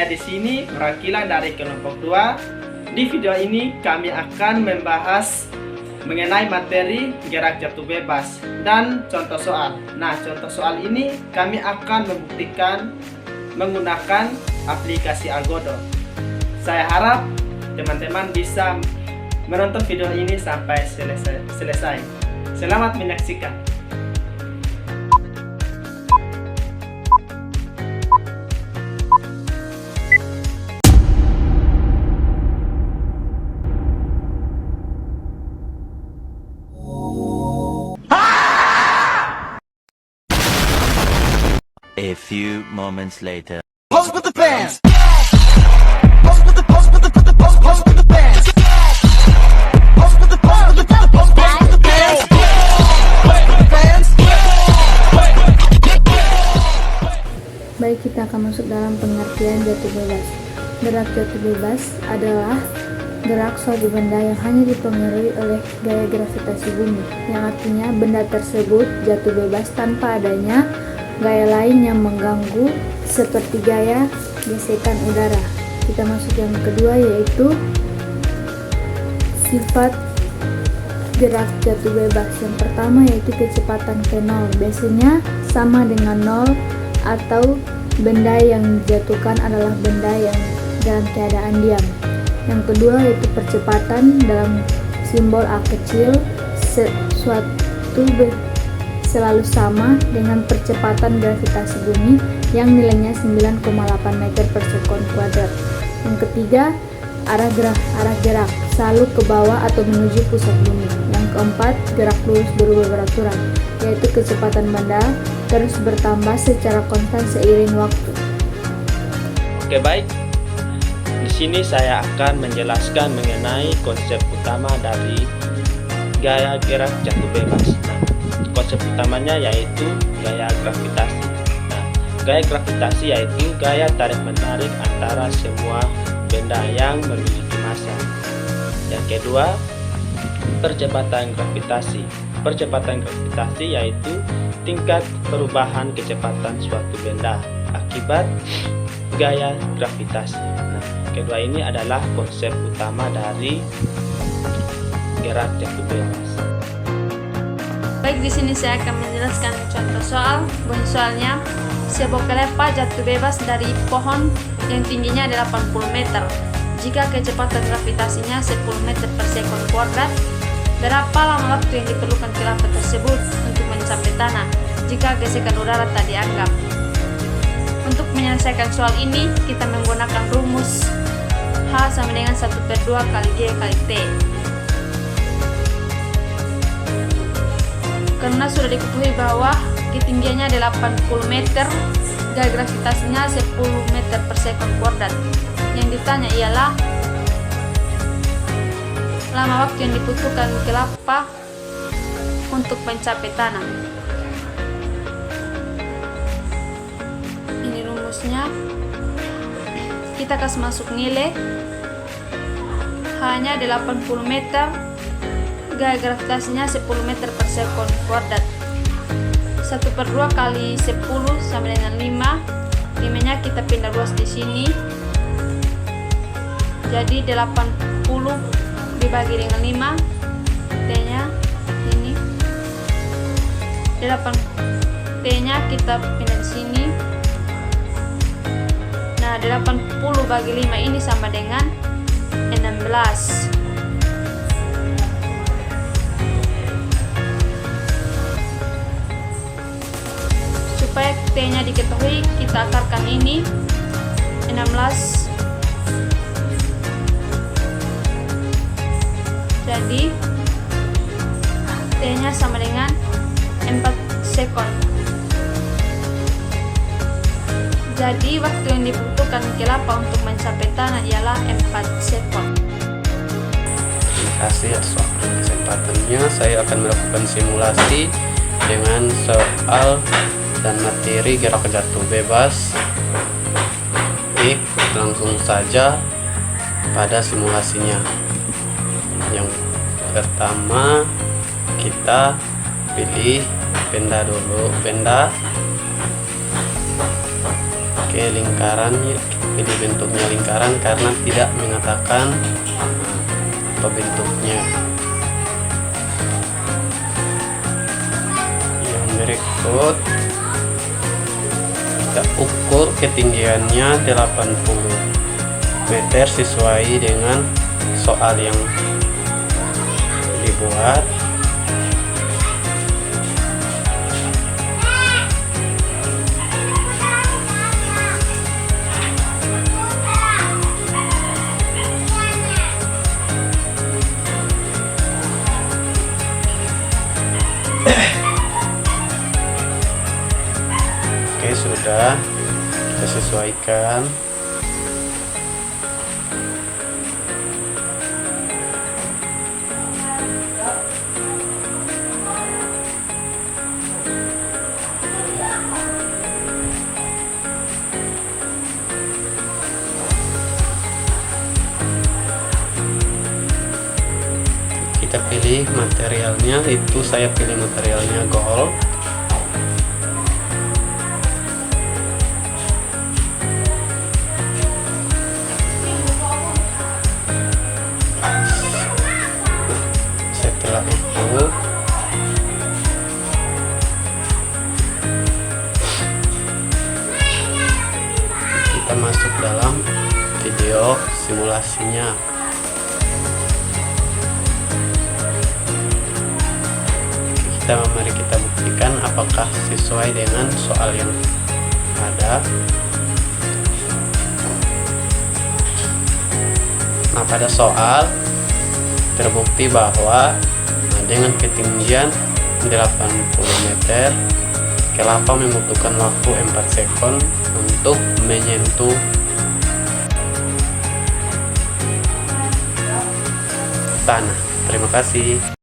di sini perwakilan dari kelompok 2. Di video ini kami akan membahas mengenai materi gerak jatuh bebas dan contoh soal. Nah, contoh soal ini kami akan membuktikan menggunakan aplikasi Agodo. Saya harap teman-teman bisa menonton video ini sampai selesai. Selamat menyaksikan. A few moments later. Pose with the bands. Pose with the pose with the pose with the bands. Pose with the pose with the pose with the bands. Baik, kita akan masuk dalam pengertian jatuh bebas. Gerak jatuh bebas adalah gerak suatu benda yang hanya dipengaruhi oleh gaya gravitasi bumi, yang artinya benda tersebut jatuh bebas tanpa adanya gaya lain yang mengganggu seperti gaya gesekan udara. Kita masuk yang kedua, yaitu sifat gerak jatuh bebas. Yang pertama yaitu kecepatan V0, biasanya sama dengan 0 atau benda yang dijatuhkan adalah benda yang dalam keadaan diam. Yang kedua yaitu percepatan dalam simbol A kecil, suatu selalu sama dengan percepatan gravitasi bumi yang nilainya 9,8 meter per sekon kuadrat. Yang ketiga, arah gerak selalu ke bawah atau menuju pusat bumi. Yang keempat, gerak lurus berubah beraturan, yaitu kecepatan benda terus bertambah secara konstan seiring waktu. Oke, baik. Di sini saya akan menjelaskan mengenai konsep utama dari gaya gerak jatuh bebas. Konsep utamanya yaitu gaya gravitasi. Nah, gaya gravitasi yaitu gaya tarik-menarik antara semua benda yang memiliki massa. Yang kedua, percepatan gravitasi. Percepatan gravitasi yaitu tingkat perubahan kecepatan suatu benda akibat gaya gravitasi. Nah, kedua ini adalah konsep utama dari gerak jatuh bebas. Baik, di sini saya akan menjelaskan contoh soal. Bunyi soalnya, sebuah kelapa jatuh bebas dari pohon yang tingginya 80 meter. Jika kecepatan gravitasinya 10 meter per sekon kuadrat, berapa lama waktu yang diperlukan kelapa tersebut untuk mencapai tanah jika gesekan udara tak dianggap? Untuk menyelesaikan soal ini, kita menggunakan rumus H sama dengan 1/2 kali G kali T. Karena sudah diketahui bahwa ketinggiannya 80 meter, gaya gravitasinya 10 meter per sekon kuadrat. Yang ditanya ialah lama waktu yang dibutuhkan kelapa untuk mencapai tanah. Ini rumusnya. Kita kasih masuk nilai hanya 80 meter, gaya gravitasinya 10 meter per sekon kuadrat. 1/2 kali 10 sama dengan 5. 5-nya kita pindah ruas di sini. Jadi 80 dibagi dengan 5. T-nya ini. 8T-nya kita pindah di sini. Nah, 80 bagi 5 ini sama dengan 16. Supaya T-nya diketahui, kita akarkan ini 16. Jadi T-nya sama dengan 4 sekon. Jadi waktu yang dibutuhkan kelapa untuk mencapai tanah ialah 4 sekon. Terima kasih atas waktu dan kesempatannya. Saya akan melakukan simulasi dengan soal dan materi gerak jatuh bebas. Oke, langsung saja pada simulasinya. Yang pertama, kita pilih benda dulu, benda. Oke, lingkarannya pilih bentuknya lingkaran karena tidak mengatakan apa bentuknya. Yang berikut kita ukur ketinggiannya 80 meter sesuai dengan soal yang dibuat. Oke, sudah kita sesuaikan. Kita pilih materialnya, itu saya pilih materialnya gold. Setelah itu kita masuk dalam video simulasinya. Mari kita buktikan apakah sesuai dengan soal yang ada. Nah, pada soal terbukti bahwa dengan ketinggian 80 meter, kelapa membutuhkan waktu 4 sekon untuk menyentuh tanah. Terima kasih.